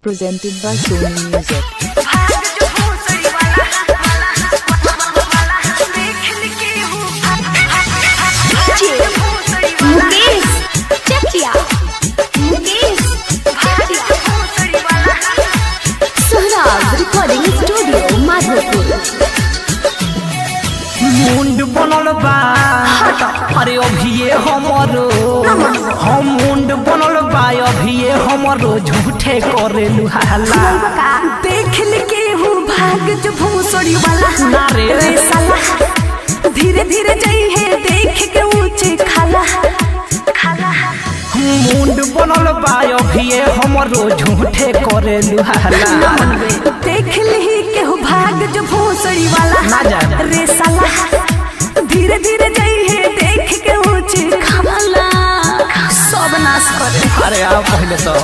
presented by Sony Music. मुंड बनल बा अरे अभिये हमरो हम मुंड बनल बा अभिये हमरो झूठे करे लुहाला देखल के हूँ भाग जो भूसड़ी वाला ना रे साला धीरे धीरे जाई है देख के ऊंचे खाला खाला मुंड बनल बा अभिये हमरो झूठे करे लुहाला देखल ही के हूँ भाग जो भूसड़ी वाला ना जा रे साला धीरे धीरे जाई है देख के ऊंचे खाला सब नाश करे अरे आओ पहले तो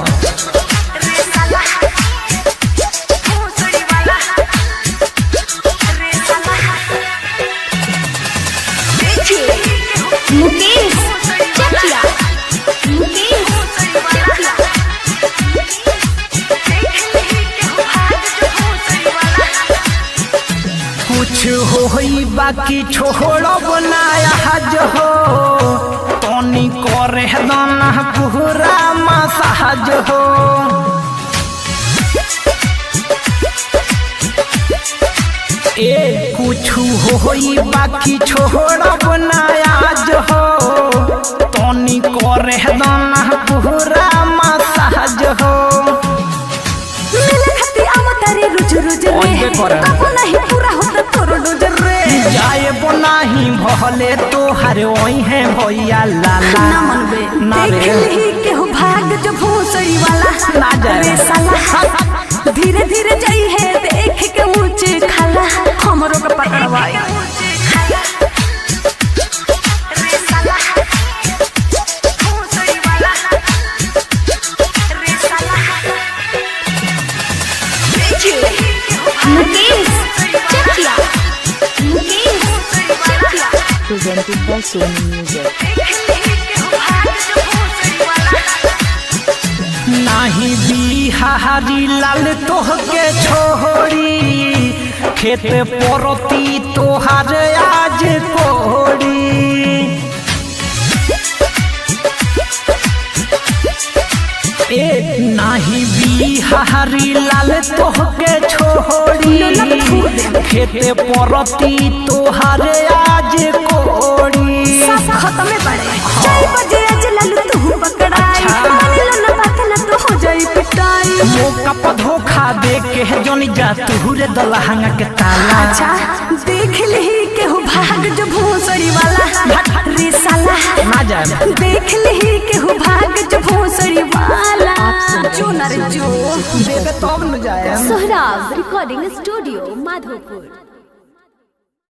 मुकेश चकिया मुकेश चकिया कुछ होई बाकी छोड़ब बनाया हज हो तनी करे दाना पूरा मसाज हो ए कुछ होई बाकी छोड़ब बनाया हो तनी करे दाना पूरा मसाज हो मिले खती आवतारे रुज रुज रे तब नहीं पूरा होता तोर डोज रे जाए बनाही भले तोहर ओई है भैया लाला ना मनबे ना रे देख ही के हो भाग जो भूसड़ी वाला ना जा रे साला धीरे धीरे जाई है देख के ऊंचे खाला हमरो के पकड़वाई Mukesh Chakiya Mukesh Chakiya Presented by Sony Music. नाही बिहारी लाल तोहके छोड़ी खेत परती तोहार आज कोड़ी ए नाही बिहारी लाल तोहके छोड़ी खेत परती तोहार आज कोड़ी सब खत्म है बड़े 4 बजे आज लालू तू पकड़ाई मान लो ना बात ना तो हो जाई पिटाई मौका पर धोखा दे के जनी जा तू रे दलहंगा के ताला अच्छा देख ली के हो भाग जो भूसड़ी वाला रे साला ना जा देख ली के हो भाग जो भूसड़ी वाला जो न रे जो देवे तब न जाए Sohrab Recording Studio, Madhopur.